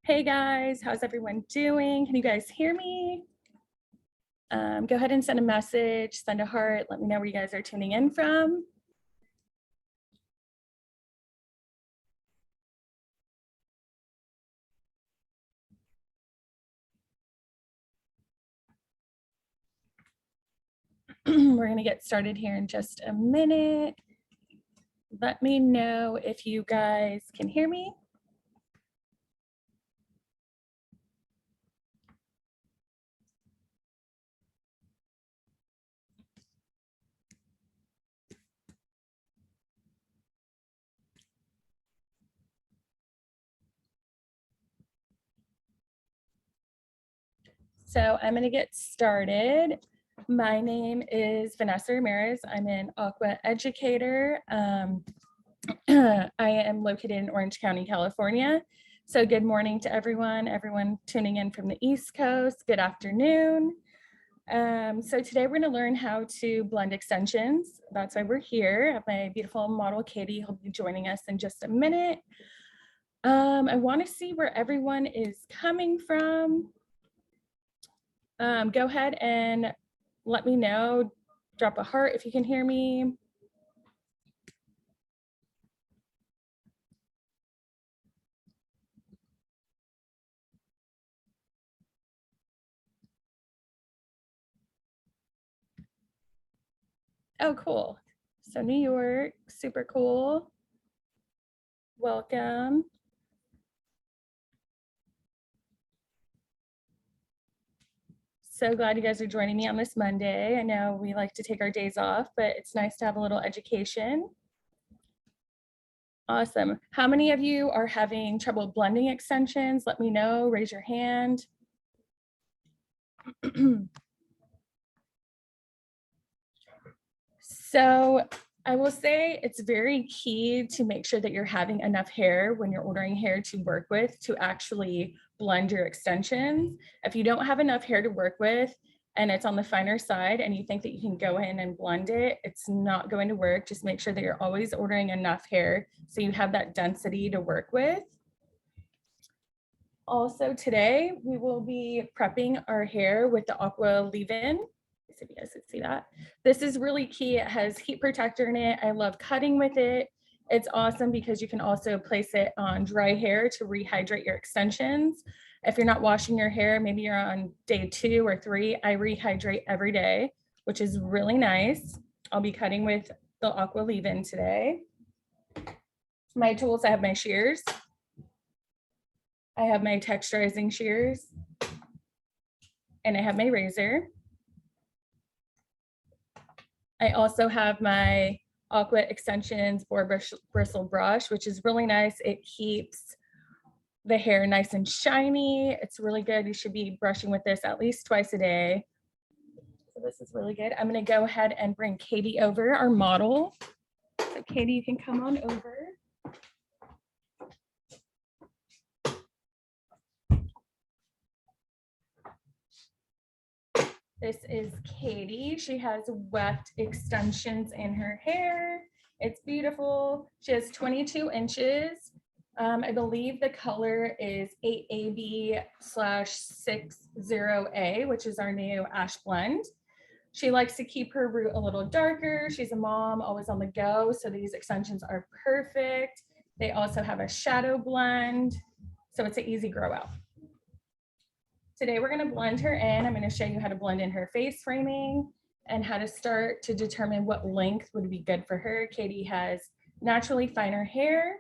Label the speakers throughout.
Speaker 1: Hey guys, how's everyone doing? Can you guys hear me? Go ahead and send a message, send a heart, let me know where you guys are tuning in from. We're going to get started here in just a minute. Let me know if you guys can hear me. So I'm going to get started. My name is Vanessa Ramirez. I'm an AQUA educator. I am located in Orange County, California. So good morning to everyone tuning in from the East Coast. Good afternoon. So today we're going to learn how to blend extensions. That's why we're here. I have my beautiful model Katie who'll be joining us in just a minute. I want to see where everyone is coming from. Go ahead and let me know. Drop a heart if you can hear me. Oh, cool. So New York, super cool. Welcome. So glad you guys are joining me on this Monday. I know we like to take our days off, but it's nice to have a little education. Awesome. How many of you are having trouble blending extensions? Let me know, raise your hand. So I will say it's very key to make sure that you're having enough hair when you're ordering hair to work with to actually blend your extensions. If you don't have enough hair to work with and it's on the finer side and you think that you can go in and blend it, it's not going to work. Just make sure that you're always ordering enough hair so you have that density to work with. Also today, we will be prepping our hair with the AQUA leave-in. If you guys can see that. This is really key. It has heat protector in it. I love cutting with it. It's awesome because you can also place it on dry hair to rehydrate your extensions. If you're not washing your hair, maybe you're on day 2 or 3, I rehydrate every day, which is really nice. I'll be cutting with the AQUA leave-in today. My tools, I have my shears. I have my texturizing shears. And I have my razor. I also have my AQUA Extensions boar bristle brush, which is really nice. It keeps the hair nice and shiny. It's really good. You should be brushing with this at least twice a day. So this is really good. I'm going to go ahead and bring Katie over, our model. So Katie, you can come on over. This is Katie. She has weft extensions in her hair. It's beautiful. She has 22 inches. I believe the color is 8AB/60A, which is our new ash blend. She likes to keep her root a little darker. She's a mom, always on the go. So these extensions are perfect. They also have a shadow blend. So it's an easy grow out. Today we're going to blend her in. I'm going to show you how to blend in her face framing and how to start to determine what length would be good for her. Katie has naturally finer hair.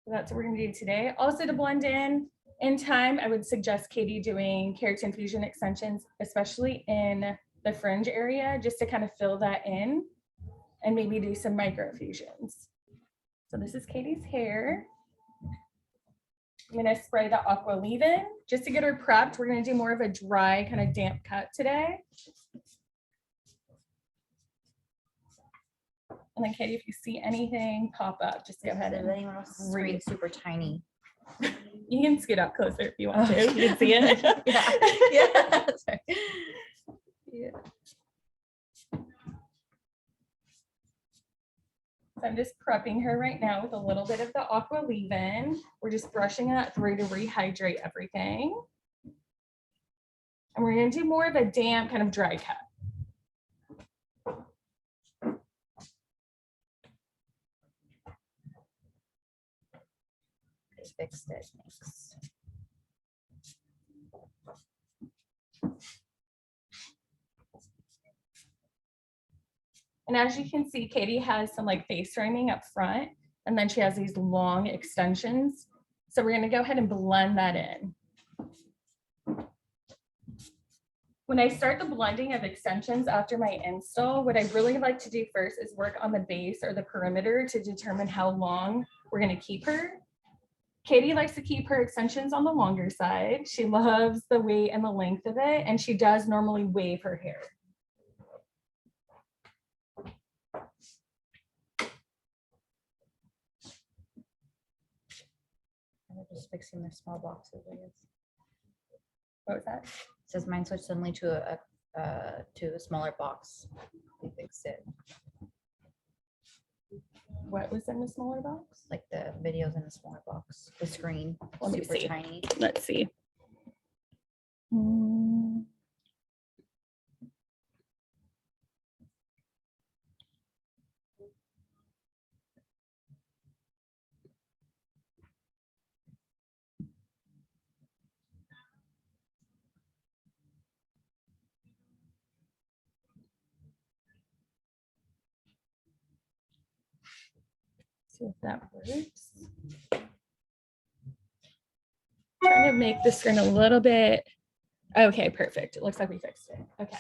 Speaker 1: So that's what we're going to do today. Also to blend in time, I would suggest Katie doing keratin fusion extensions, especially in the fringe area, just to kind of fill that in and maybe do some micro fusions. So this is Katie's hair. I'm going to spray the AQUA leave-in just to get her prepped. We're going to do more of a dry, kind of damp cut today. And then Katie, if you see anything pop up, just go ahead and
Speaker 2: read super tiny.
Speaker 1: You can scoot up closer if you want to. You can see it.
Speaker 2: Yeah. Yeah. Sorry. Yeah.
Speaker 1: So I'm just prepping her right now with a little bit of the aqua leave-in. We're just brushing that through to rehydrate everything. And we're going to do more of a damp kind of dry cut.
Speaker 2: I fixed it. Thanks.
Speaker 1: And as you can see, Katie has some like face framing up front, and then she has these long extensions. So we're going to go ahead and blend that in. When I start the blending of extensions after my install, what I really like to do first is work on the base or the perimeter to determine how long we're going to keep her. Katie likes to keep her extensions on the longer side. She loves the weight and the length of it, and she does normally wave her hair.
Speaker 2: I'm just fixing the small boxes, I guess.
Speaker 1: What was that?
Speaker 2: It says mine switched suddenly to a smaller box. We fixed it.
Speaker 1: What was in the smaller box?
Speaker 2: Like the videos in a smaller box. The screen
Speaker 1: Let me
Speaker 2: super
Speaker 1: see.
Speaker 2: tiny.
Speaker 1: Let's see. See if that works. Trying to make the screen a little bit. Okay, perfect. It looks like we fixed it. Okay.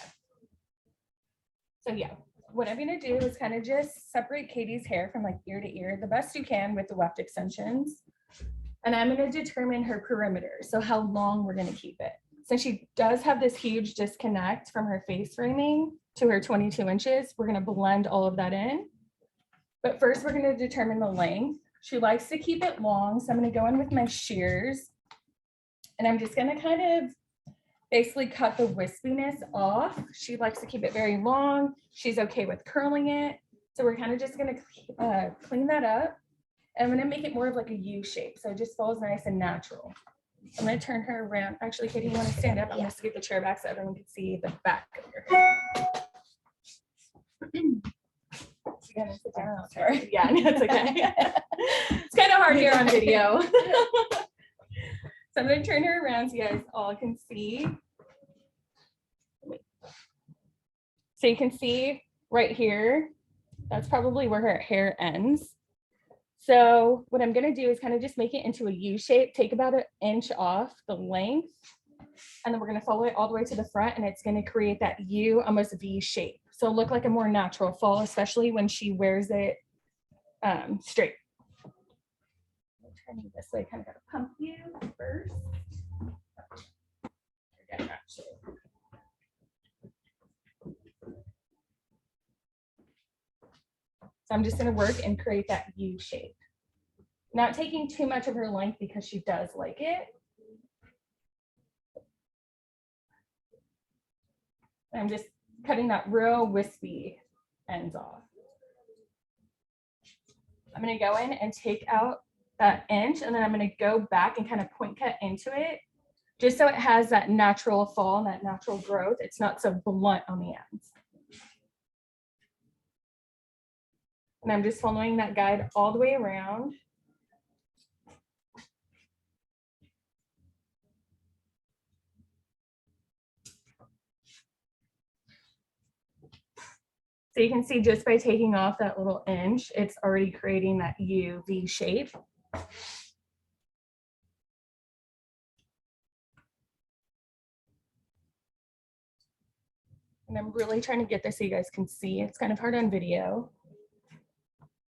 Speaker 1: So yeah, what I'm gonna do is kind of just separate Katie's hair from like ear to ear the best you can with the weft extensions. And I'm gonna determine her perimeter, so how long we're gonna keep it. Since she does have this huge disconnect from her face framing to her 22 inches, we're gonna blend all of that in. But first we're gonna determine the length. She likes to keep it long, so I'm gonna go in with my shears. And I'm just gonna kind of basically cut the wispiness off. She likes to keep it very long. She's okay with curling it. So we're kind of just gonna clean that up. And I'm gonna make it more of like a U shape. So it just falls nice and natural. I'm gonna turn her around. Actually, Katie, you wanna stand up? I'm gonna scoot the chair back so everyone can see the back of your hair. You gotta sit down. Sorry. Yeah, no, it's okay. It's kind of hard here on video. So I'm going to turn her around so you guys all can see. So you can see right here, that's probably where her hair ends. So what I'm going to do is kind of just make it into a U shape, take about an inch off the length, and then we're going to follow it all the way to the front, and it's going to create that U, almost V shape. So it'll look like a more natural fall, especially when she wears it straight. Turning this way, kind of got to pump you first. So I'm just going to work and create that U shape. Not taking too much of her length because she does like it. I'm just cutting that real wispy ends off. I'm going to go in and take out that inch, and then I'm going to go back and kind of point cut into it, just so it has that natural fall and that natural growth. It's not so blunt on the ends. And I'm just following that guide all the way around. So you can see just by taking off that little inch, it's already creating that U V shape. And I'm really trying to get this so you guys can see. It's kind of hard on video.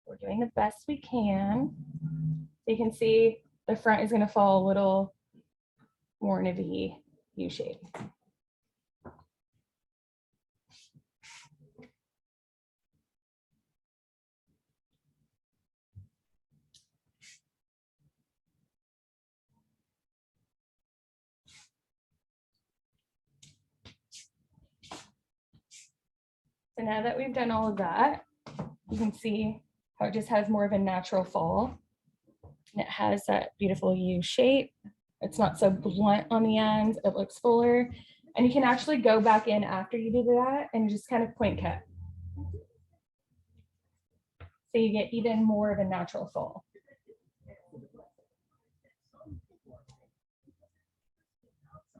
Speaker 1: We're doing the best we can. You can see the front is going to fall a little more in a V U shape. So now that we've done all of that, you can see how it just has more of a natural fall. And it has that beautiful U shape. It's not so blunt on the ends. It looks fuller. And you can actually go back in after you do that and just kind of point cut. So you get even more of a natural fall.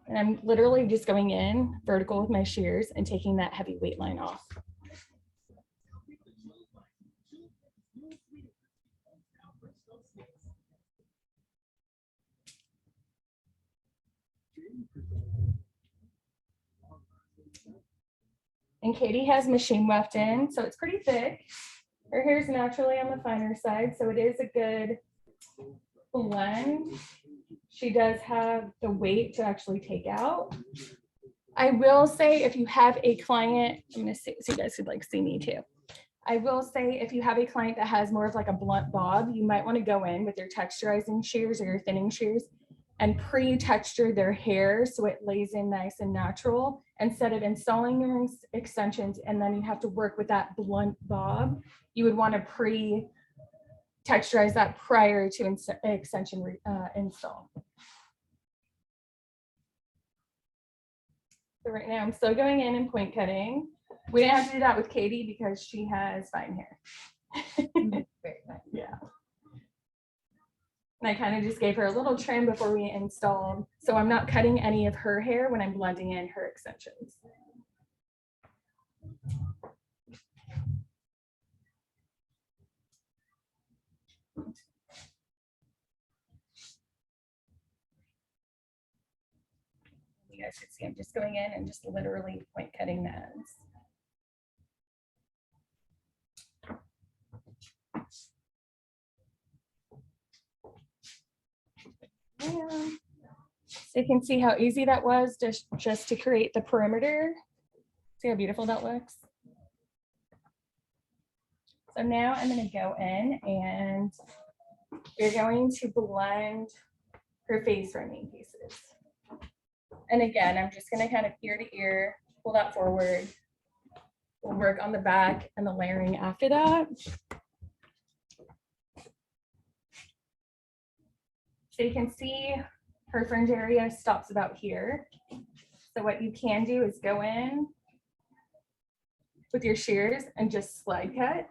Speaker 1: And I'm literally just going in vertical with my shears and taking that heavy weight line off. And Katie has machine weft in, so it's pretty thick. Her hair is naturally on the finer side, so it is a good blend. She does have the weight to actually take out. I will say if you have a client, I'm gonna see so you guys could like see me too. I will say if you have a client that has more of like a blunt bob, you might want to go in with your texturizing shears or your thinning shears and pre-texture their hair so it lays in nice and natural instead of installing your extensions and then you have to work with that blunt bob. You would want to pre-texturize that prior to extension install. So right now I'm still going in and point cutting. We didn't have to do that with Katie because she has fine hair.
Speaker 2: Very fine.
Speaker 1: Yeah. And I kind of just gave her a little trim before we installed. So I'm not cutting any of her hair when I'm blending in her extensions. You guys should see I'm just going in and just literally point cutting the ends. Yeah. So you can see how easy that was just to create the perimeter. See how beautiful that looks? So now I'm going to go in and we're going to blend her face framing pieces. And again, I'm just going to kind of ear to ear, pull that forward. We'll work on the back and the layering after that. So you can see her fringe area stops about here. So what you can do is go in with your shears and just slide cut.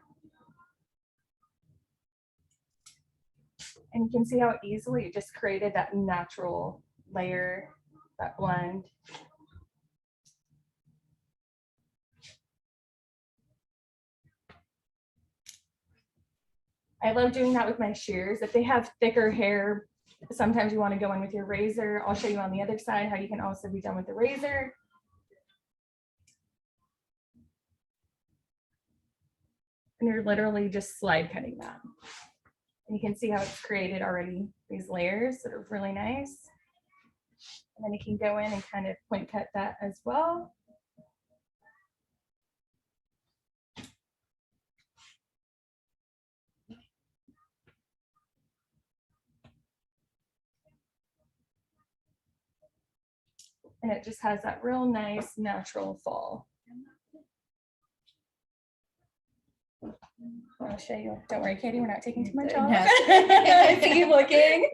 Speaker 1: And you can see how easily it just created that natural layer, that blend. I love doing that with my shears. If they have thicker hair, sometimes you want to go in with your razor. I'll show you on the other side how you can also be done with the razor. And you're literally just slide cutting that. And you can see how it's created already these layers that are really nice. And then you can go in and kind of point cut that as well. And it just has that real nice natural fall. I'll show you. Don't worry, Katie, we're not taking too much off. I see you looking.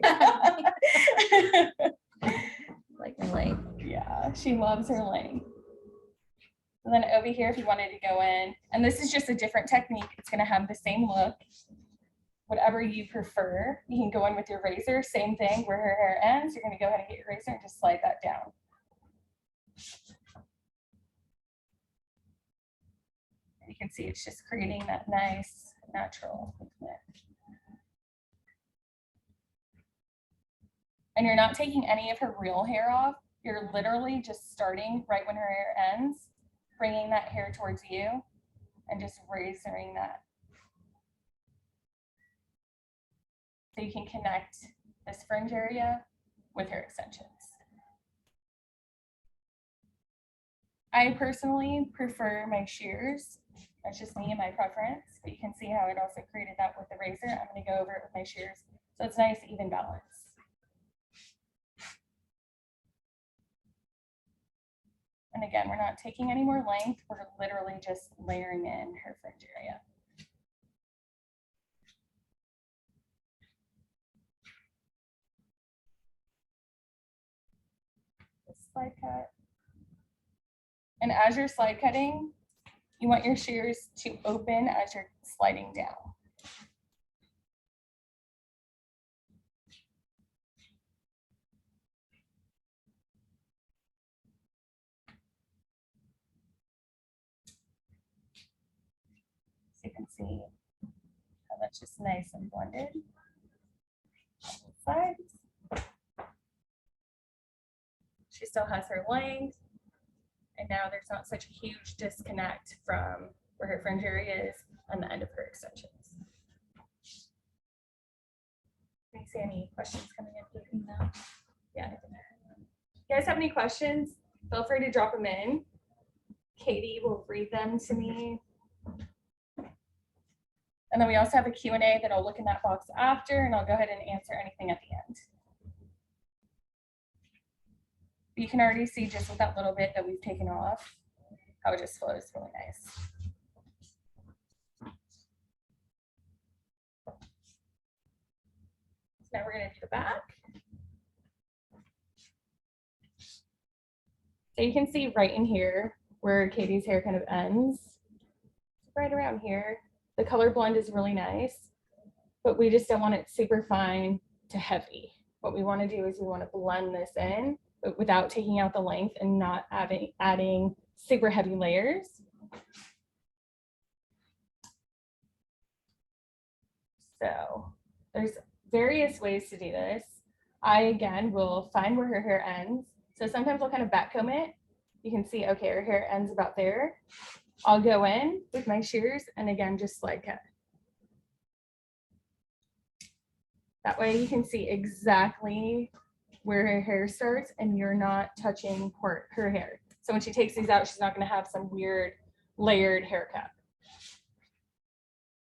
Speaker 2: Like my leg.
Speaker 1: Yeah, she loves her length. And then over here, if you wanted to go in, and this is just a different technique, it's going to have the same look. Whatever you prefer, you can go in with your razor, same thing where her hair ends. You're going to go ahead and get your razor and just slide that down. And you can see it's just creating that nice natural movement. And you're not taking any of her real hair off. You're literally just starting right when her hair ends, bringing that hair towards you and just razoring that. So you can connect this fringe area with her extensions. I personally prefer my shears. That's just me and my preference, but you can see how it also created that with the razor. I'm going to go over it with my shears. So it's nice, even balance. And again, we're not taking any more length. We're literally just layering in her fringe area. slide cut. And as you're slide cutting, you want your shears to open as you're sliding down. So you can see how that's just nice and blended. Both sides. She still has her length. And now there's not such a huge disconnect from where her fringe area is and the end of her extensions. Do you see any questions coming in? No. Yeah. You guys have any questions? Feel free to drop them in. Katie will read them to me. And then we also have a Q&A that I'll look in that box after, and I'll go ahead and answer anything at the end. You can already see just with that little bit that we've taken off, how it just flows really nice. So now we're going to do the back. So you can see right in here where Katie's hair kind of ends, right around here. The color blend is really nice, but we just don't want it super fine to heavy. What we want to do is we want to blend this in, but without taking out the length and not adding super heavy layers. So there's various ways to do this. I, again, will find where her hair ends. So sometimes I'll kind of back comb it. You can see, okay, her hair ends about there. I'll go in with my shears and again, just slide cut. That way you can see exactly where her hair starts and you're not touching her hair. So when she takes these out, she's not going to have some weird layered haircut.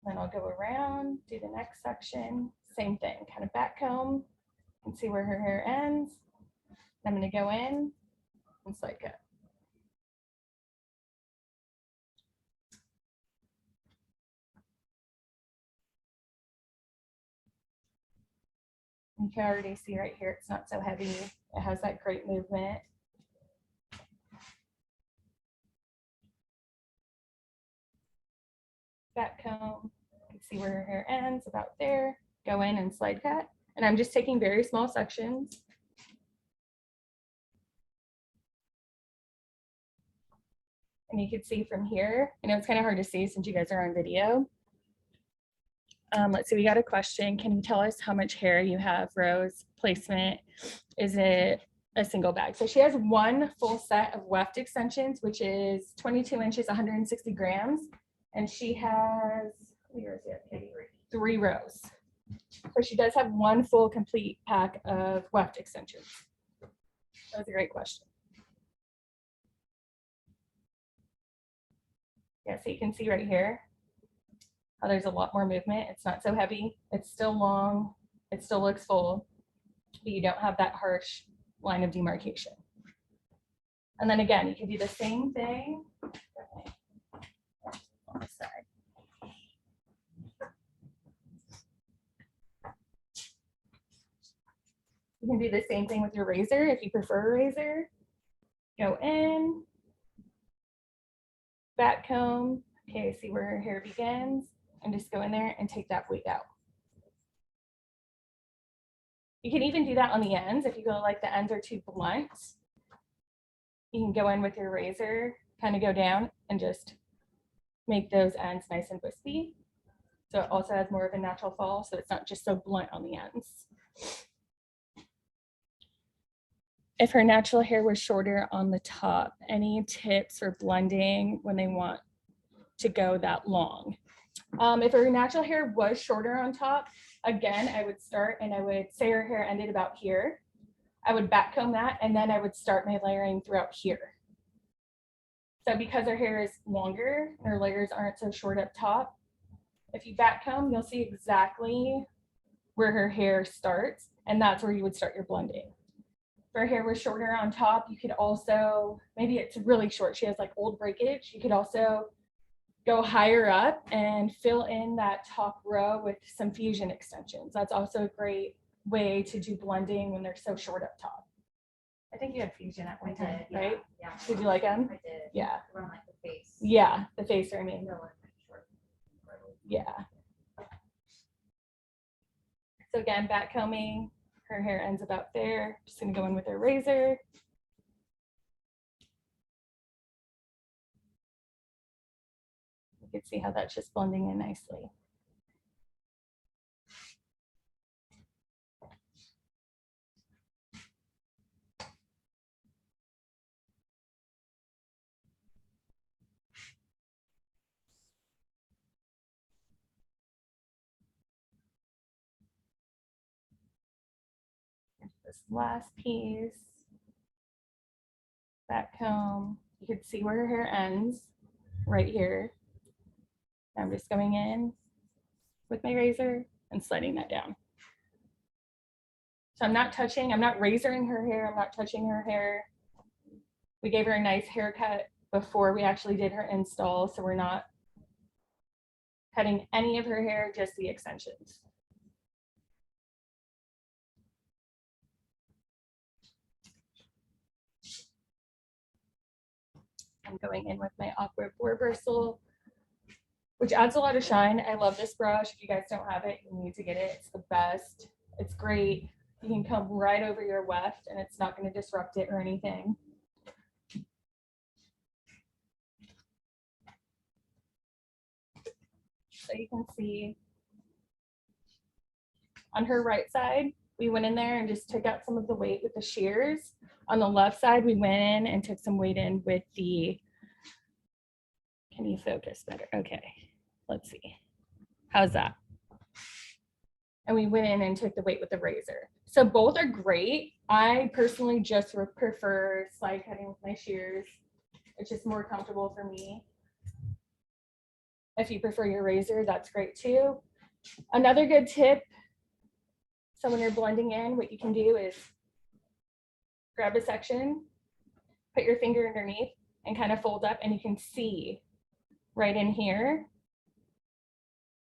Speaker 1: Then I'll go around, do the next section, same thing, kind of back comb and see where her hair ends. I'm going to go in and slide cut. You can already see right here, it's not so heavy. It has that great movement. Back comb, you can see where her hair ends, about there. Go in and slide cut. And I'm just taking very small sections. And you can see from here, I know it's kind of hard to see since you guys are on video. Let's see, we got a question. Can you tell us how much hair you have, Rose? Placement, is it a single bag? So she has one full set of weft extensions, which is 22 inches, 160 grams. And she has, where is it? 3 rows. So she does have one full complete pack of weft extensions. That was a great question. Yeah, so you can see right here how there's a lot more movement. It's not so heavy. It's still long. It still looks full, but you don't have that harsh line of demarcation. And then again, you can do the same thing on the side. You can do the same thing with your razor if you prefer a razor. Go in, back comb. Okay, see where her hair begins, and just go in there and take that weight out. You can even do that on the ends if you feel like the ends are too blunt. You can go in with your razor, kind of go down and just make those ends nice and wispy. So it also has more of a natural fall, so it's not just so blunt on the ends. If her natural hair was shorter on the top, any tips for blending when they want to go that long? If her natural hair was shorter on top, again, I would start and I would say her hair ended about here. I would back comb that and then I would start my layering throughout here. So because her hair is longer, her layers aren't so short up top. If you back comb, you'll see exactly where her hair starts, and that's where you would start your blending. If her hair was shorter on top, you could also, maybe it's really short, she has like old breakage, you could also go higher up and fill in that top row with some fusion extensions. That's also a great way to do blending when they're so short up top. I think you had fusion at
Speaker 2: I
Speaker 1: one time,
Speaker 2: did, yeah,
Speaker 1: right?
Speaker 2: yeah.
Speaker 1: Did you like them?
Speaker 2: I did.
Speaker 1: Yeah.
Speaker 2: Around like the face.
Speaker 1: Yeah, the face framing.
Speaker 2: No, like short.
Speaker 1: Yeah. So again, back combing, her hair ends about there. Just gonna go in with her razor. You can see how that's just blending in nicely. This last piece, back comb, you can see where her hair ends right here. I'm just going in with my razor and sliding that down. So I'm not razoring her hair. I'm not touching her hair. We gave her a nice haircut before we actually did her install. So we're not cutting any of her hair, just the extensions. I'm going in with my AQUA Hair Bristle, which adds a lot of shine. I love this brush. If you guys don't have it, you need to get it. It's the best. It's great. You can comb right over your weft and it's not going to disrupt it or anything. So you can see on her right side, we went in there and just took out some of the weight with the shears. On the left side, we went in and took some weight in with the, can you focus better? Okay, let's see. How's that? And we went in and took the weight with the razor. So both are great. I personally just prefer slide cutting with my shears. It's just more comfortable for me. If you prefer your razor, that's great too. Another good tip, so when you're blending in, what you can do is grab a section, put your finger underneath and kind of fold up, and you can see right in here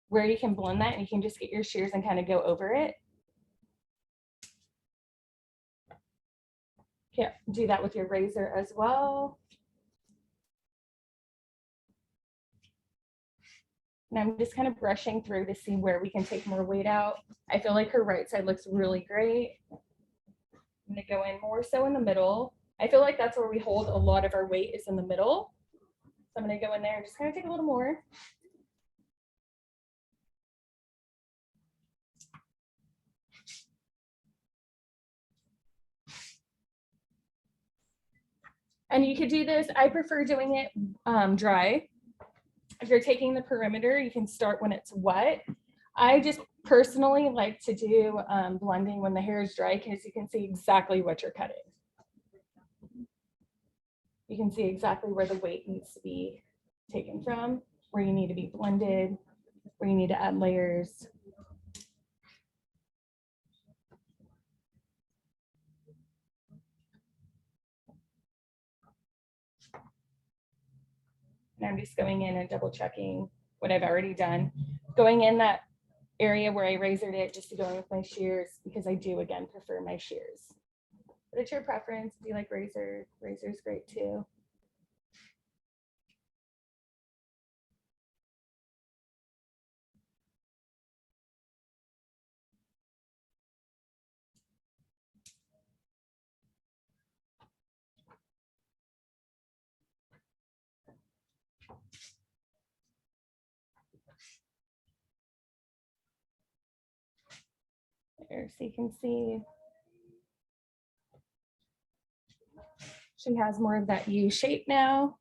Speaker 1: where you can blend that, and you can just get your shears and kind of go over it. Yeah, do that with your razor as well. And I'm just kind of brushing through to see where we can take more weight out. I feel like her right side looks really great. I'm gonna go in more so in the middle. I feel like that's where we hold a lot of our weight, is in the middle. So I'm gonna go in there and just kind of take a little more. And you could do this, I prefer doing it dry. If you're taking the perimeter, you can start when it's wet. I just personally like to do blending when the hair is dry, because you can see exactly what you're cutting. You can see exactly where the weight needs to be taken from, where you need to be blended, where you need to add layers. And I'm just going in and double checking what I've already done. Going in that area where I razored it, just to go in with my shears, because I do, again, prefer my shears. But it's your preference. If you like razor, razor's great too. There, so you can see she has more of that U shape now.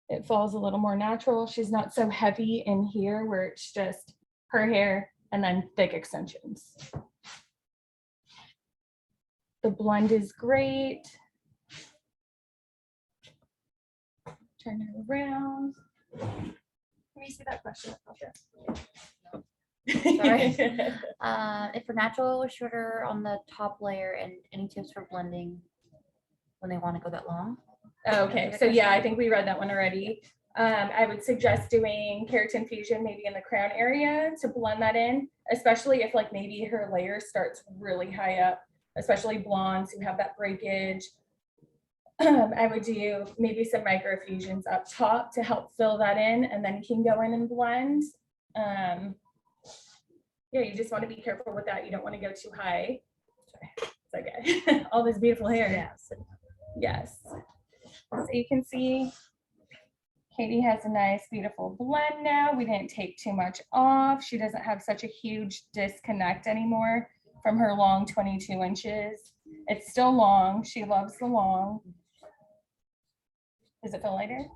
Speaker 1: It falls a little more natural. She's not so heavy in here where it's just her hair and then thick extensions. The blend is great. Turn it around. Can you see that question?
Speaker 2: Sorry. If for natural or shorter on the top layer, and any tips for blending when they want to go that long?
Speaker 1: Okay, so yeah, I think we read that one already. I would suggest doing keratin fusion maybe in the crown area to blend that in, especially if like maybe her layer starts really high up especially blondes who have that breakage. I would do maybe some microfusions up top to help fill that in, and then you can go in and blend. Yeah, you just want to be careful with that. You don't want to go too high. It's okay. All this beautiful hair.
Speaker 2: Yes.
Speaker 1: Yes. So you can see Katie has a nice, beautiful blend now. We didn't take too much off. She doesn't have such a huge disconnect anymore from her long 22 inches. It's still long. She loves the long. Does it feel lighter?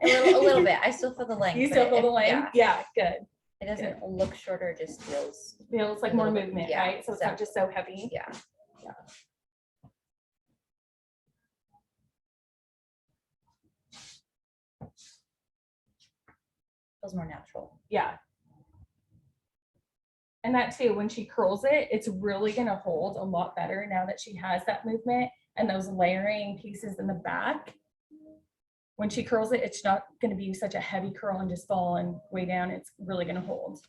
Speaker 2: A little bit. I still feel the length.
Speaker 1: You still feel the length? Yeah, good.
Speaker 2: It doesn't look shorter, it just feels
Speaker 1: Like more movement,
Speaker 2: yeah,
Speaker 1: right? So it's not just so heavy.
Speaker 2: yeah. Feels more natural.
Speaker 1: Yeah. And that too, when she curls it, it's really gonna hold a lot better now that she has that movement and those layering pieces in the back. When she curls it, it's not gonna be such a heavy curl and just fall and way down. It's really gonna hold.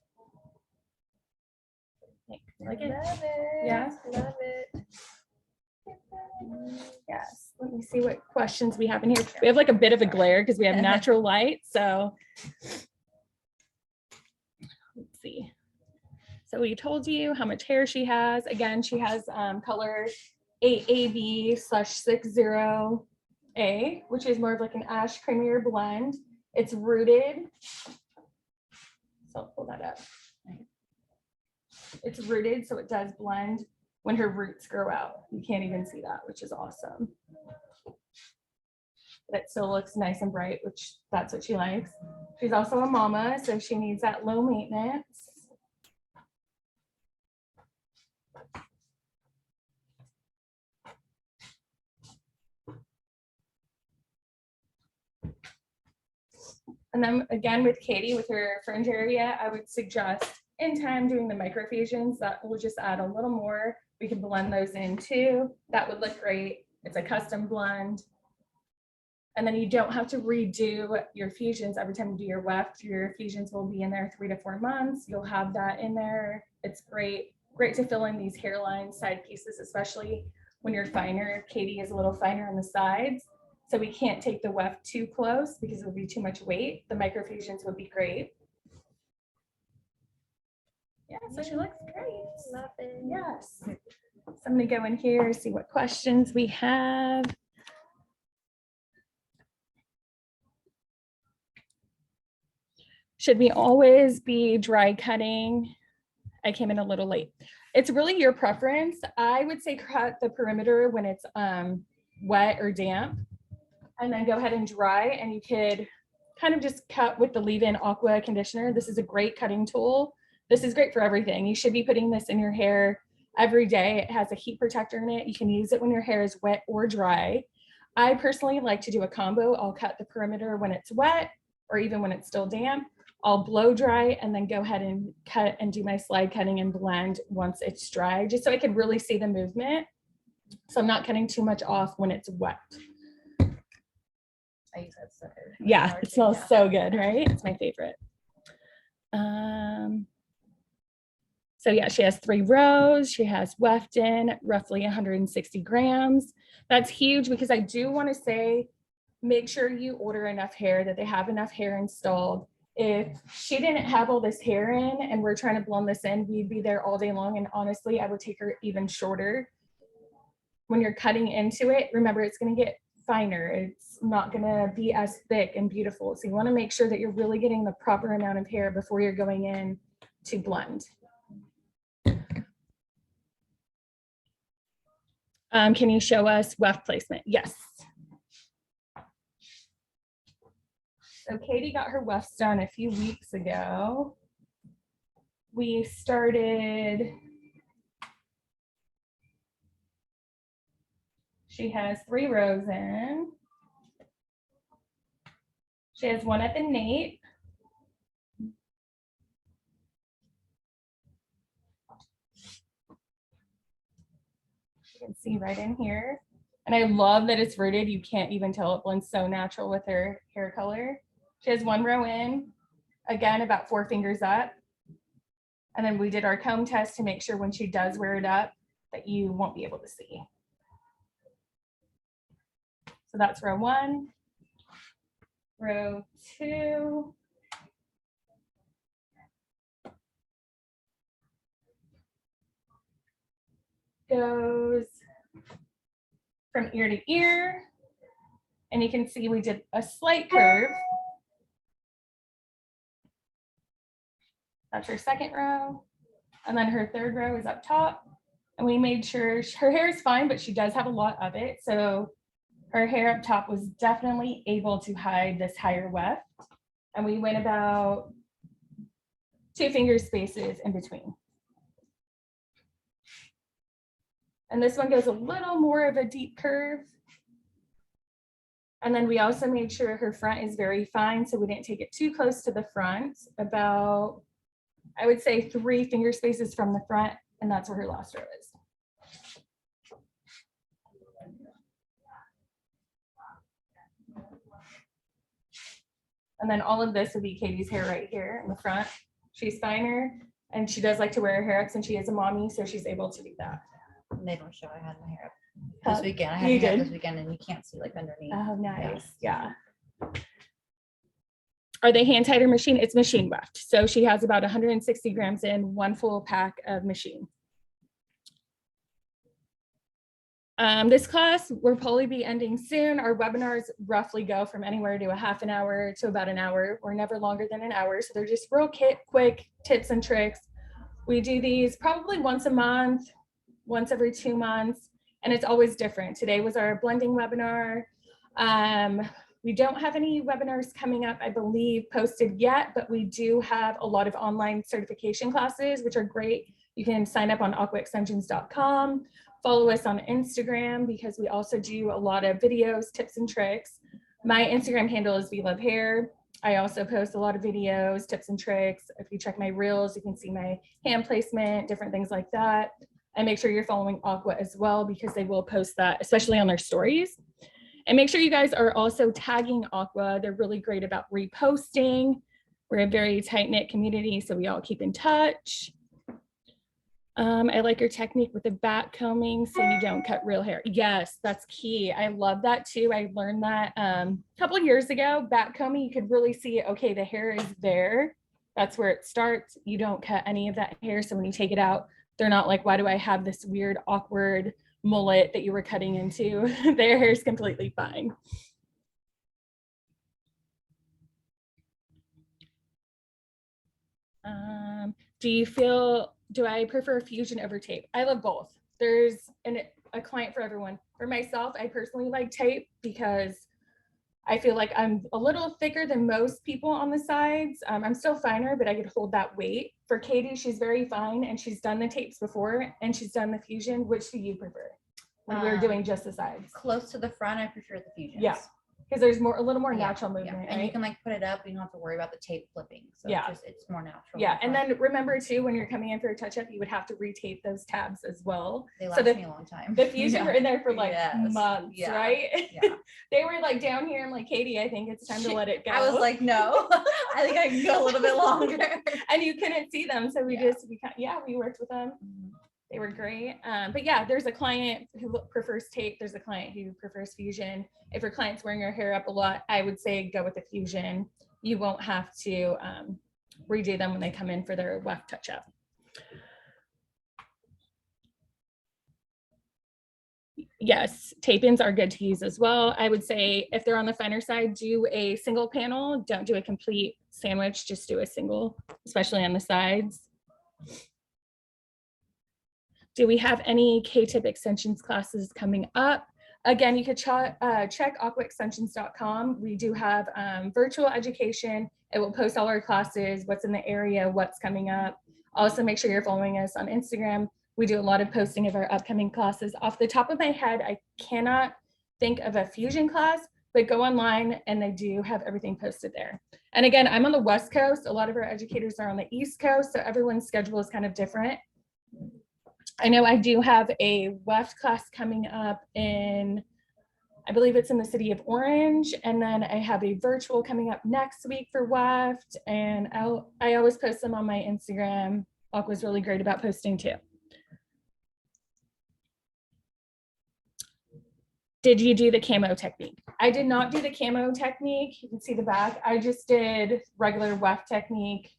Speaker 1: Like it?
Speaker 2: Love it.
Speaker 1: Yeah.
Speaker 2: Love it.
Speaker 1: Yes. Let me see what questions we have in here. We have like a bit of a glare because we have natural light. So let's see. So we told you how much hair she has. Again, she has color 8AB/60A, which is more of like an ash creamier blend. It's rooted. So I'll pull that up. It's rooted, so it does blend when her roots grow out. You can't even see that, which is awesome. But it still looks nice and bright, which that's what she likes. She's also a mama, so she needs that low maintenance. And then again with Katie, with her fringe area, I would suggest in time doing the microfusions. That will just add a little more. We can blend those in too. That would look great. It's a custom blend. And then you don't have to redo your fusions every time you do your weft. Your fusions will be in there 3 to 4 months. You'll have that in there. It's great to fill in these hairline side pieces, especially when you're finer. Katie is a little finer on the sides. So we can't take the weft too close because it would be too much weight. The microfusions would be great. Yeah, so she looks great.
Speaker 2: Love it.
Speaker 1: Yes. So I'm gonna go in here, see what questions we have. Should we always be dry cutting? I came in a little late. It's really your preference. I would say cut the perimeter when it's wet or damp, and then go ahead and dry, and you could kind of just cut with the leave-in AQUA conditioner. This is a great cutting tool. This is great for everything. You should be putting this in your hair every day. It has a heat protector in it. You can use it when your hair is wet or dry. I personally like to do a combo. I'll cut the perimeter when it's wet or even when it's still damp. I'll blow dry and then go ahead and cut and do my slide cutting and blend once it's dry, just so I can really see the movement. So I'm not cutting too much off when it's wet.
Speaker 2: I use that sucker.
Speaker 1: Yeah, it smells so good, right? It's my favorite. So yeah, she has 3 rows. She has weft in roughly 160 grams. That's huge because I do want to say, make sure you order enough hair, that they have enough hair installed. If she didn't have all this hair in and we're trying to blend this in, we'd be there all day long. And honestly, I would take her even shorter. When you're cutting into it, remember, it's going to get finer. It's not going to be as thick and beautiful. So you want to make sure that you're really getting the proper amount of hair before you're going in to blend. Can you show us weft placement? Yes. So Katie got her wefts done a few weeks ago. We started, she has 3 rows in. She has 1 at the nape. You can see right in here. And I love that it's rooted. You can't even tell, it blends so natural with her hair color. She has 1 row in, again, about 4 fingers up. And then we did our comb test to make sure when she does wear it up, that you won't be able to see. So that's row 1. Row 2. Goes from ear to ear. And you can see we did a slight curve. That's her second row. And then her third row is up top. And we made sure her hair is fine, but she does have a lot of it. So her hair up top was definitely able to hide this higher weft. And we went about 2 finger spaces in between. And this one goes a little more of a deep curve. And then we also made sure her front is very fine, so we didn't take it too close to the front, about, I would say 3 finger spaces from the front, and that's where her last row is. And then all of this would be Katie's hair right here in the front. She's finer, and she does like to wear her hair up since she is a mommy, so she's able to do that.
Speaker 2: They don't show I had my hair up this weekend. I had
Speaker 1: You
Speaker 2: my hair up
Speaker 1: did?
Speaker 2: this weekend, and you can't see like underneath.
Speaker 1: Oh, nice. Yeah. Are they hand tied or machine? It's machine weft. So she has about 160 grams in 1 full pack of machine. This class will probably be ending soon. Our webinars roughly go from anywhere to a half an hour to about an hour. We're never longer than an hour. So they're just real quick tips and tricks. We do these probably once a month, once every 2 months, and it's always different. Today was our blending webinar. We don't have any webinars coming up, I believe, posted yet, but we do have a lot of online certification classes, which are great. You can sign up on aquaextensions.com, follow us on Instagram, because we also do a lot of videos, tips and tricks. My Instagram handle is VLoveHair. I also post a lot of videos, tips and tricks. If you check my reels, you can see my hand placement, different things like that. And make sure you're following AQUA as well, because they will post that, especially on their stories. And make sure you guys are also tagging AQUA. They're really great about reposting. We're a very tight-knit community, so we all keep in touch. I like your technique with the back combing so you don't cut real hair. Yes, that's key. I love that too. I learned that a couple of years ago. Back combing, you could really see, okay, the hair is there. That's where it starts. You don't cut any of that hair. So when you take it out, they're not like, why do I have this weird, awkward mullet that you were cutting into? Their hair is completely fine. Do I prefer fusion over tape? I love both. There's a client for everyone. For myself, I personally like tape because I feel like I'm a little thicker than most people on the sides. I'm still finer, but I could hold that weight. For Katie, she's very fine, and she's done the tapes before, and she's done the fusion. Which do you prefer when we're doing just the sides?
Speaker 2: Close to the front, I prefer the fusions.
Speaker 1: Yeah, because there's a little more natural movement.
Speaker 2: And
Speaker 1: right?
Speaker 2: you can like put it up, you don't have to worry about the tape flipping. So it's more natural.
Speaker 1: Yeah, and then remember too, when you're coming in for a touch-up, you would have to retape those tabs as well.
Speaker 2: They last me a long time.
Speaker 1: The fusion were in there for like months, right?
Speaker 2: Yeah.
Speaker 1: They were like down here. I'm like, Katie, I think it's time to let it go.
Speaker 2: I was like, no, I think I can go a little bit longer.
Speaker 1: And you couldn't see them, so we worked with them. They were great. But yeah, there's a client who prefers tape. There's a client who prefers fusion. If your client's wearing her hair up a lot, I would say go with the fusion. You won't have to redo them when they come in for their weft touch-up. Yes, tape-ins are good to use as well. I would say if they're on the finer side, do a single panel. Don't do a complete sandwich, just do a single, especially on the sides. Do we have any K-tip extensions classes coming up? Again, you could check aquaextensions.com. We do have virtual education. It will post all our classes, what's in the area, what's coming up. Also, make sure you're following us on Instagram. We do a lot of posting of our upcoming classes. Off the top of my head, I cannot think of a fusion class, but go online and they do have everything posted there. And again, I'm on the West Coast. A lot of our educators are on the East Coast, so everyone's schedule is kind of different. I know I do have a weft class coming up in, I believe it's in the city of Orange. And then I have a virtual coming up next week for weft. And I always post them on my Instagram. AQUA's really great about posting too. Did you do the camo technique? I did not do the camo technique. You can see the back. I just did regular weft technique.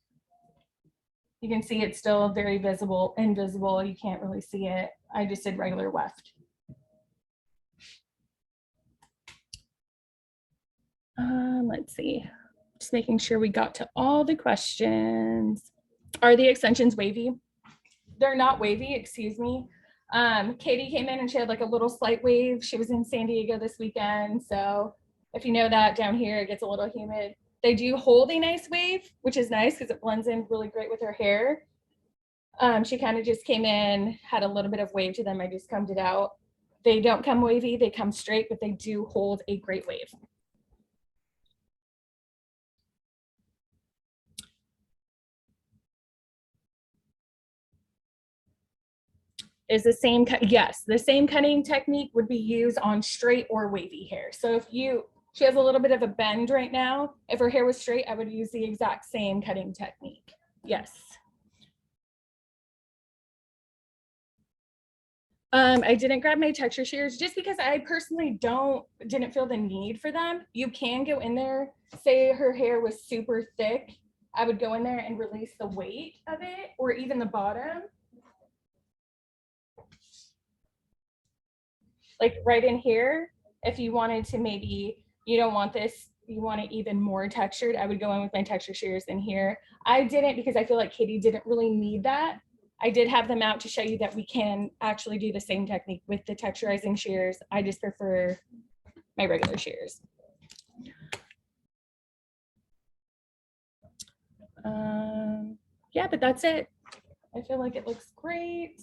Speaker 1: You can see it's still very invisible. You can't really see it. I just did regular weft. Let's see. Just making sure we got to all the questions. Are the extensions wavy? They're not wavy, excuse me. Katie came in and she had like a little slight wave. She was in San Diego this weekend. So if you know that down here, it gets a little humid. They do hold a nice wave, which is nice because it blends in really great with her hair. She kind of just came in, had a little bit of wave to them. I just combed it out. They don't come wavy, they come straight, but they do hold a great wave. Is the same cut? Yes, the same cutting technique would be used on straight or wavy hair. So if she has a little bit of a bend right now, if her hair was straight, I would use the exact same cutting technique. Yes. I didn't grab my texture shears just because I personally didn't feel the need for them. You can go in there, say her hair was super thick, I would go in there and release the weight of it, or even the bottom. Like right in here, if you wanted to, maybe you don't want this, you want it even more textured, I would go in with my texture shears in here. I didn't because I feel like Katie didn't really need that. I did have them out to show you that we can actually do the same technique with the texturizing shears. I just prefer my regular shears. Yeah, but that's it. I feel like it looks great.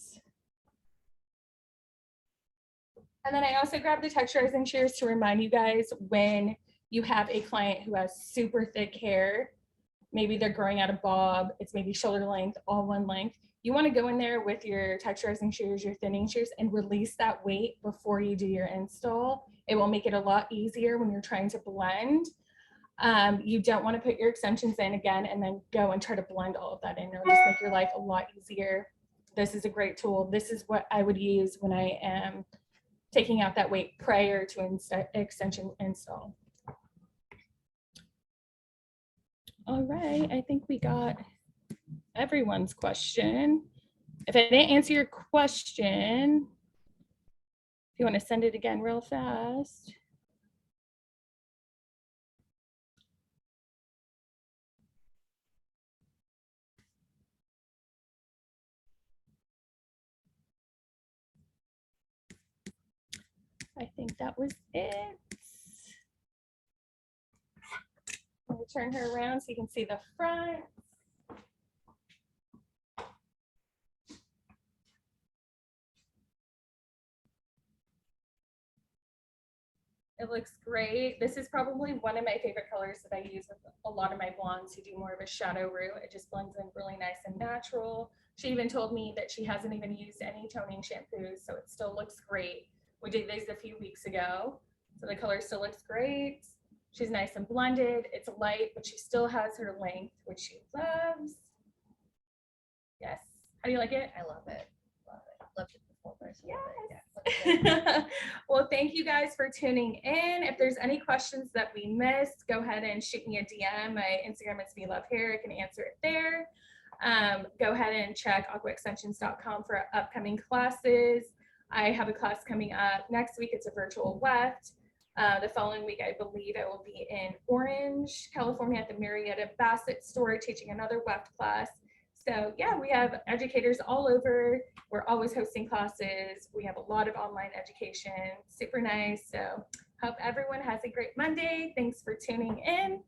Speaker 1: And then I also grabbed the texturizing shears to remind you guys when you have a client who has super thick hair, maybe they're growing out a bob, it's maybe shoulder length, all one length. You want to go in there with your texturizing shears, your thinning shears, and release that weight before you do your install. It will make it a lot easier when you're trying to blend. You don't want to put your extensions in again and then go and try to blend all of that in. It'll just make your life a lot easier. This is a great tool. This is what I would use when I am taking out that weight prior to extension install. All right, I think we got everyone's question. If I didn't answer your question, if you want to send it again real fast. I think that was it. I'm going to turn her around so you can see the front. It looks great. This is probably one of my favorite colors that I use with a lot of my blondes who do more of a shadow root. It just blends in really nice and natural. She even told me that she hasn't even used any toning shampoos, so it still looks great. We did these a few weeks ago, so the color still looks great. She's nice and blended. It's light, but she still has her length, which she loves. Yes. How do you like it?
Speaker 2: I love it. Love it. Loved it before, but
Speaker 1: Yes. Well, thank you guys for tuning in. If there's any questions that we missed, go ahead and shoot me a DM. My Instagram is VLoveHair. I can answer it there. Go ahead and check AQUAExtensions.com for upcoming classes. I have a class coming up next week. It's a virtual weft. The following week, I believe I will be in Orange, California at the Marietta Bassett store teaching another weft class. So yeah, we have educators all over. We're always hosting classes. We have a lot of online education, super nice. So hope everyone has a great Monday. Thanks for tuning in.